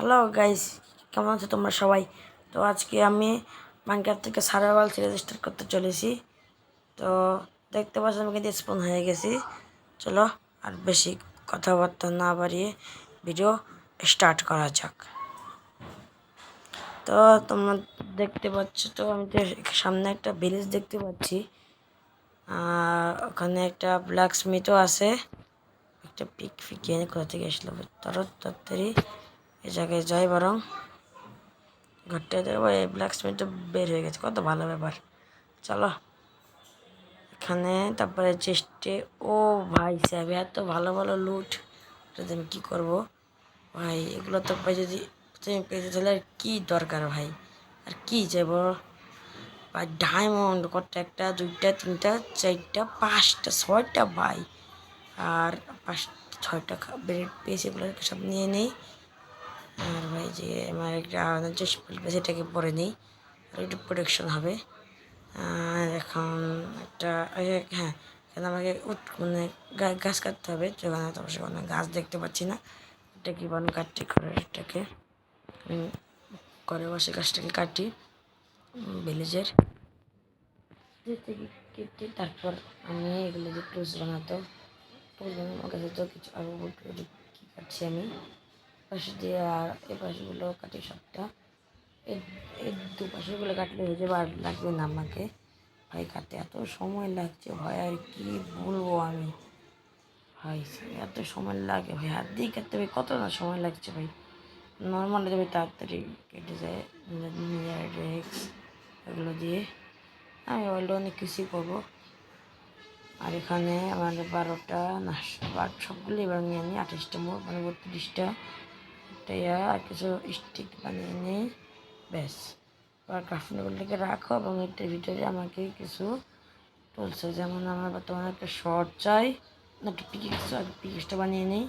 Hello guys, কেমন আছো তোমরা সবাই? তো আজকে আমি মাইনক্রাফট থেকে সার্ভাইভাল সিরিজ স্টার্ট করতে চলেছি। তো দেখতে পাচ্ছ আমি কিন্তু স্পন হয়ে গেছি। চলো আর বেশি কথাবার্তা না বাড়িয়ে ভিডিও স্টার্ট করা যাক। তো তোমরা দেখতে পাচ্ছ, তো আমি তো সামনে একটা ভিলেজ দেখতে পাচ্ছি। ওখানে একটা ব্ল্যাক স্মিথও আছে। একটা পিক ফিকিয়ে কোথা থেকে আসলো তাড়াতাড়ি এই জায়গায় যাই বরং। ঘরটা দেখবো, এই ব্ল্যাক স্মিথ বের হয়ে গেছে, কত ভালো ব্যাপার। চলো এখানে তারপরে চেস্টে, ও ভাই স্যাব এত ভালো ভালো লুট, এটাতে আমি কী করবো ভাই? এগুলো তো ভাই যদি তুমি পেয়েছো তাহলে আর কী দরকার ভাই, আর কী চাইবো ভাই? ডায়মন্ড কত, একটা দুইটা তিনটা চারটা পাঁচটা ছয়টা ভাই, আর পাঁচটা ছয়টা ব্রেড পেয়েছি, এগুলো সব নিয়ে নেই। আর ভাই যে আমার একটা যে সেটাকে পরে নিই, আর একটু প্রোটেকশন হবে। আর এখন একটা হ্যাঁ, এখানে আমাকে মানে গাছ কাটতে হবে, যেখানে তারপর সেখানে গাছ দেখতে পাচ্ছি না। এটা কি বন কাটটি করে, এটাকে করে বসে গাছটাকে কাটি ভিলেজের কেটে, তারপর আমি এগুলো যে টুলস বানাতো, টুলস বানানোর কাছে তো কিছু আরও কী কাটছি আমি পাশে দিয়ে, আর এ পাশেগুলো কাটি সবটা। এই দুপাশেগুলো কাটলে হয়ে যাবে, আর লাগবে না আমাকে ভাই। কাটতে এত সময় লাগছে ভাই, আর কি বলবো আমি ভাই, এত সময় লাগে ভাই, হাত দিয়ে কাটতে ভাই কত না সময় লাগছে ভাই। নর্মালি তবে তাড়াতাড়ি কেটে যায় রেক্স, এগুলো দিয়ে আমি বললে অনেক কিছুই করবো। আর এখানে আমার 12টা না সবগুলো এবার নিয়ে নিই, 28টা মোট মানে 32টা আর কিছু স্টিক বানিয়ে নিই, ব্যাস। আর ক্রাফটিংগুলোকে রাখো, এবং এটার ভিতরে আমাকে কিছু টুলস, যেমন আমার বর্তমানে একটা শর্ট চাই, না একটা পিকেক্স, আর পিকেক্সটা বানিয়ে নিই।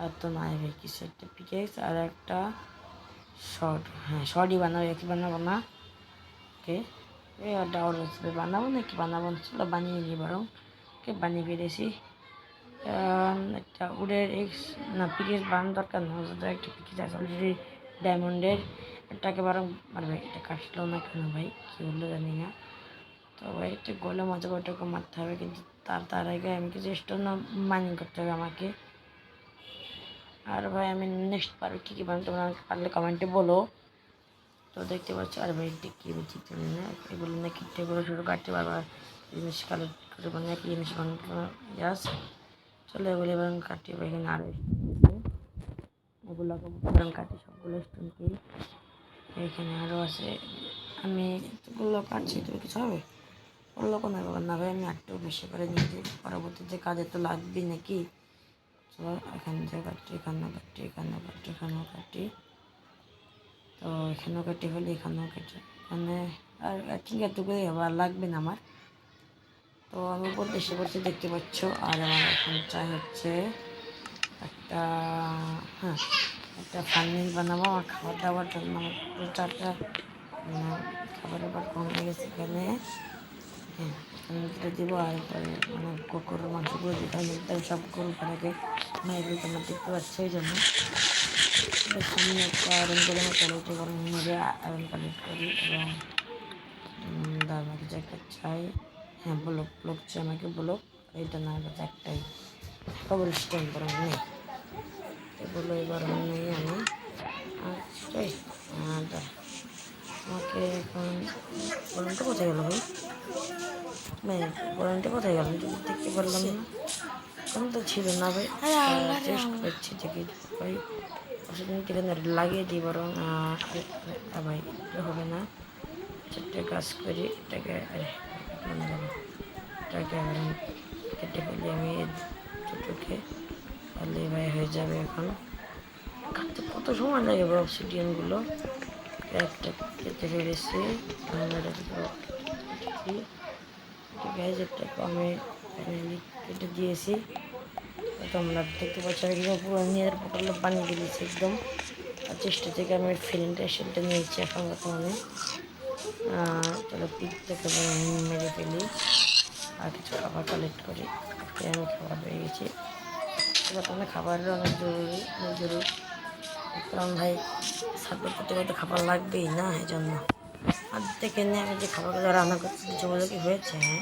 আর তো নাই ভাই কিছু একটা পিকেক্স আর একটা শর্ট, হ্যাঁ শর্টই বানাবো, একই বানাবো না। ওকে, এই ডাউন হিসেবে বানাবো নাকি বানাবো না, চলো বানিয়ে নিই বরং। ওকে, বানিয়ে ফেলেছি। একটা উডের এক্স না পিকেক্স বানানোর দরকার না, একটা পিকেক্স আছে অলরেডি ডায়মন্ডের, এটাকে বরং মারবে। এটা কাটলো না কেন ভাই, কী হলো জানি না। তো ভাই একটা গোলে মজা করে ওটাকে মারতে হবে, কিন্তু তার আগে আমি কিছু স্টোন মাইনিং করতে হবে আমাকে। আর ভাই আমি নেক্সট পারবো কী কী বানাবো, তোমরা আমাকে পারলে কমেন্টে বলো। তো দেখতে পাচ্ছ, আর ভাই কী ঠিক জানি না, এগুলো নাকি এগুলো শুরু কাটতে বারবার জিনিস কালেক্ট করে, মানে একই জিনিস ইয়াস। চলো এগুলো এবার কাটি ভাই, এখানে আরও এগুলোকে এবার কাটি সবগুলো স্টোনকে। এখানে আরও আছে, আমি এগুলো কাটছি, তুমি কিছু হবে বললো কোনো ব্যাপার না ভাই, আমি একটু বেশি করে নিয়ে যাই, পরবর্তীতে কাজে তো লাগবেই নাকি। চলো এখানে যে কাটি, এখানেও কাটি, এখানেও কাটি, এখানেও কাটি, তো এখানেও কাটি ফেলি, এখানেও কাটি, এখানে আর ঠিক এতটুকুই হবে, আর লাগবে না আমার। তো আমি উপর এসে পড়তে দেখতে পাচ্ছ, আর আমার এখন চাই হচ্ছে একটা, হ্যাঁ একটা ফার্নিং বানাবো আমার খাবার দাবার জন্য। আমার পুরো চারটা খাবারের বার কমে গেছে এখানে। হ্যাঁ এখানে দিব, আর এরপরে মানে গরুর মাংসগুলো যেখানে সব গরু পাড়াকে মাইরে তোমরা দেখতে পাচ্ছ। এই জন্য সামনে একটা আয়রন করে আমার কোয়ালিটি গরম মেরে আয়রন কালেক্ট করি, এবং আমাকে যে একটা চাই, হ্যাঁ ব্লক ব্লক চাই আমাকে, ব্লক এইটা না হলে একটাই কবল স্টোন বরং নেই, এগুলো এবার নেই আমি। আচ্ছা আমাকে এখন বরংটা কোথায় গেল ভাই, মানে বরংটা কোথায় গেল দেখতে পারলাম না, এখন তো ছিল না ভাই। চেষ্টা করছি দেখি ভাই, সেদিন এখানে লাগিয়ে দিই বরং। ভাই এটা হবে না, চারটে কাজ করি, এটাকে এটাকে কেটে ফেলি আমি দুটোকে, তাহলে ভাই হয়ে যাবে। এখন কাটতে কত সময় লাগে ভাই অবসিডিয়ানগুলো, একটা কেটে ফেলেছি, এটাকে আমি কেটে দিয়েছি। তোমরা দেখতে পাচ্ছ পুরো নিজের পোটালে বানিয়ে দিয়েছি একদম। আর চেষ্টা থেকে আমি ফিল্মটা সেটা নিয়েছি এখন বর্তমানে। চলো পিকটাকে মেরে ফেলি, আর কিছু খাবার কালেক্ট করি। আমি খাবার পেয়ে গেছি, বর্তমানে খাবারের অনেক জরুরি। কারণ ভাই ছাদে করতে করতে খাবার লাগবেই না, এই জন্য। আর দেখে নিয়ে আমি যে খাবারগুলো রান্না করছি কিছু বলে কি হয়েছে, হ্যাঁ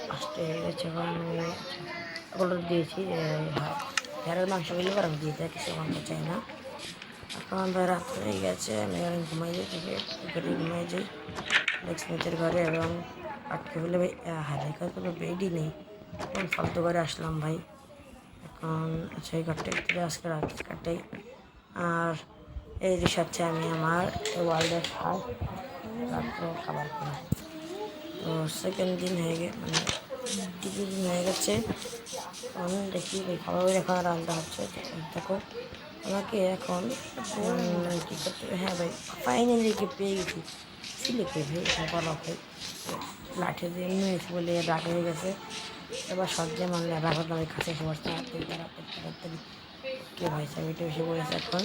ফার্স্টে হয়ে গেছে। এখন আমি ওগুলো দিয়েছি ভেড়ার মাংসগুলো আর আমি দিয়ে দেয়, কিছু মানতে চাই না। এখন ভাই রাত হয়ে গেছে, আমি এখন ঘুমাই যাই, ঘরে ঘুমাই যাই লক্ষ্মীদের ঘরে। এবং আটকে ফেলে ভাই হারে কোনো বেডই নেই, কোন ফালতু ঘরে আসলাম ভাই। এখন সেই ঘরটা একটু আজকে রাত কাটাই। আর এই যে সাথে আমি আমার ওয়ার্ল্ডের ফার্স্ট রাত্রে খাবার খাই। তো সেকেন্ড দিন হয়ে গে মানে তৃতীয় দিন হয়ে গেছে। আমি দেখি এই খাবার এখন রান্না হচ্ছে। দেখো আমাকে এখন কী করতে হবে, হ্যাঁ ভাই ফাইনালি কি পেয়ে গেছি সিলেকে ভাই, এখন বলা ভাই লাঠি দিয়ে নিয়েছি বলে রাগ হয়ে গেছে। এবার সজ্জা মানলে রাখার দামে কাছে এসে বসতে তাড়াতাড়ি কে ভাই চাবিটা এসে পড়েছে। এখন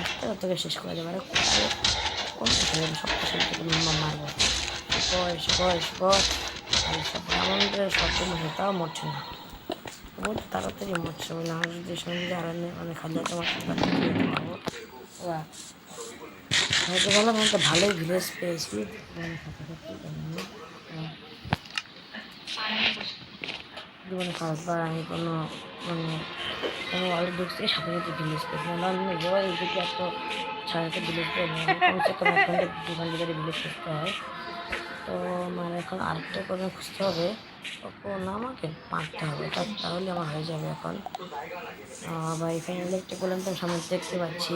আস্তে তোকে শেষ করে দেবে, কোন সব কিছু মারবো সব আমাদের শব্দ মনে তাও মরছে না, বহুত তাড়াতাড়ি মরছে। মানে আমার যদি সঙ্গে আর মানে খালি তোমার পারবো। হয়তো বললাম আমাকে ভালোই ভিলেজ পেয়েছি জীবনে ফার্স্টবার আমি কোনো মানে ওয়ার্ল্ড ঢুকছি সাথে সাথে ভিলেজ পেয়েছি। আমি নিজেও এইদিকে এত ছাড়াতে ভিলেজ পেয়ে কমসে কম 1 ঘন্টা 2 ঘন্টা ধরে ভিলেজ খুঁজতে হয়। তো মানে এখন আরেকটা কোনো খুঁজতে হবে, তখন আমাকে মারতে হবে, তাহলে আমার হয়ে যাবে। এখন ভাই ফাইনালি একটা বললাম তো সামনে দেখতে পাচ্ছি।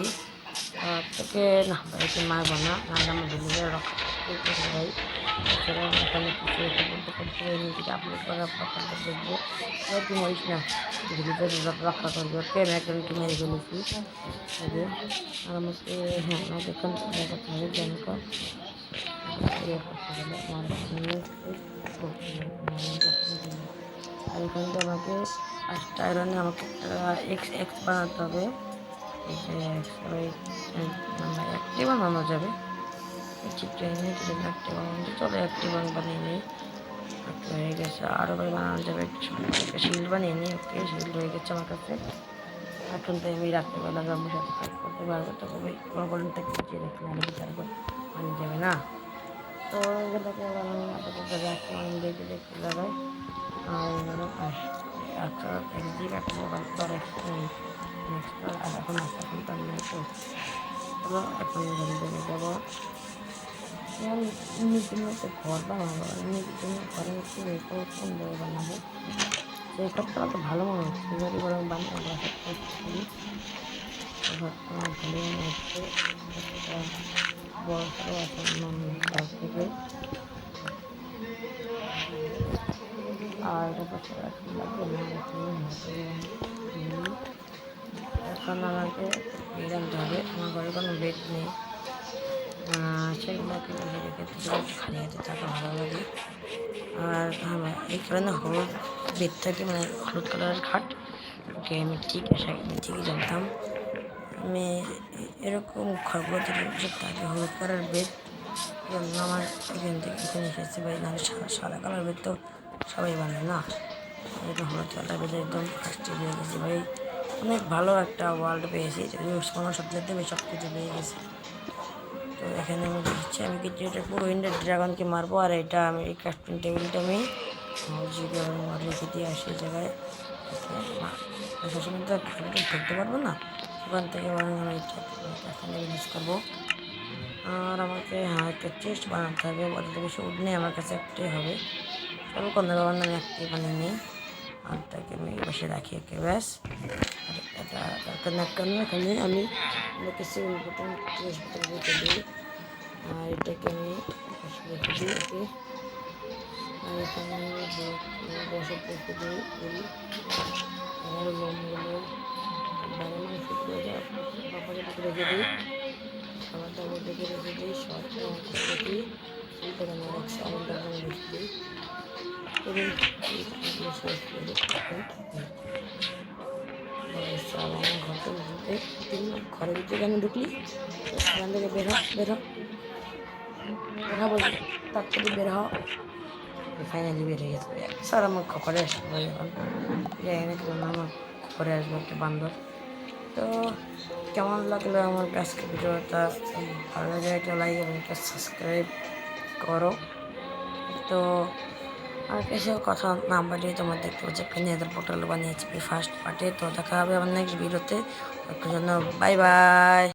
তোকে না ভাই তুই মারবো না, নাহলে আমার ভিলেজের রক্ষা করতে হবে ভাই। এছাড়াও এখানে কিছু একটা বলতে করতে নিজেকে আপলোড করার ব্যাপারটা দেখবো। এবার তুই মরিস না, ভিলেজের রক্ষা করবি, ওকে আমি একজনকে মেরে ফেলেছি। আর আমাকে হ্যাঁ আমাকে এখন দেখাতে হবে যে আর এখান থেকে আমাকে 5টা আয়রনে আমাকে একটা এক্স বানাতে হবে। মানে একটি বানানো যাবে, একটি বানানো চলো একটি বানিয়ে নিই। হয়ে গেছে, আরও ভাই বানানো যাবে, শিল্ড বানিয়ে নিই। ওকে শিল্ড হয়ে গেছে আমার কাছে। এখন তো আমি রাত্রেবেলা জন্মের সাথে কাজ করতে পারবো, তবে ওই গরমটা পিছিয়ে রেখে নাহলে বিচার করে পানি যাবে না। তো এগুলোকে আমি আপাতত রাখি, আমি দেখে দেখতে লাগাই। আর আচ্ছা একদিন একটা মোবাইল তো আর নেক্সট আর এখন আসতে এখন তো আমি তো চলো এখন ঘরে যাবো। নতুন একটা ঘর বানাবো, নতুন ঘরে হচ্ছে সুন্দর বানাবো। সেই ঘরটা তো ভালো মনে হচ্ছে, যদি বরং বানিয়ে ঘরটা ভালো মনে হচ্ছে। বড় সড়ো আছে তার থেকে। আর এখন আমাকে বেড আনতে হবে, আমার ঘরে কোনো বেড নেই। সেগুলোকে রেখে খালি হাতে থাকা ভালো লাগে। আর হ্যাঁ এই কারণে হলুদ বেড থাকে, মানে হলুদ কালারের খাট। ওকে আমি ঠিকই জানতাম। আমি এরকম ঘরগুলোতে থাকে হলুদ কালার বেড, আমার এখান থেকে এখানে এসেছে ভাই। নাহলে সাদা কালার বেড তো সবাই বানায় না, এটা হলুদ কালার বেড একদম ফার্স্টে পেয়ে গেছি ভাই। অনেক ভালো একটা ওয়ার্ল্ড পেয়েছি, যদি কোনো সবজাতে আমি সব কিছু পেয়ে গেছি। তো এখানে আমি দেখছি আমি কিছু এটা পুরো ইন্ডিয়ার ড্রাগনকে মারবো। আর এটা আমি এই ক্রাফটিং টেবিলটা আমি রেখে দিয়ে আসি এই জায়গায়। সবসময় তো ঢুকতে পারবো না, ওখান থেকে আমি এখানে ইউজ করবো। আর আমাকে একটা চেস্ট বানাতে হবে, অত বেশি উঠ নেই আমার কাছে, একটাই হবে। চলো কোনো ব্যাপার না, আমি একটাই বানিয়ে নিই। আর তাকে আমি বসে রাখি একে ব্যাস। আর এটা দরকার না কেন এখানে আমি কিছু চেস্ট রেখে দিই। আর এটাকে আমি রেখে দিই ওকে। আর এখানে আমি বসে রেখে দিই আর লোমগুলো বাইরে মাংস করে বাপাকে রেখে দিই, খাবারটা রেখে দিই, শর্টটা রেখে দিই, ফুলটাকে আমার রাখছি আলুটা রেখে দিই। ঘরের ভিতরে কেন ঢুকলি, সেখান থেকে বের বলছি তাড়াতাড়ি বের হও। ফাইনালি বের হয়ে গেছে স্যার, আমার খবরে আসবো এখন, জানি না কেন আমার খবরে আসবো একটা বান্দর। তো কেমন লাগলো আমার আজকে ভিডিওটা, ভালো লাগে একটা লাইক এবং একটা সাবস্ক্রাইব করো। তো আর কিছু কথা না বাড়িয়ে তোমার দেখতে পাচ্ছি একটা নেদার পোর্টাল বানিয়েছি ফার্স্ট পার্টে। তো দেখা হবে আমার নেক্সট ভিডিওতে, জন্য বাই বাই।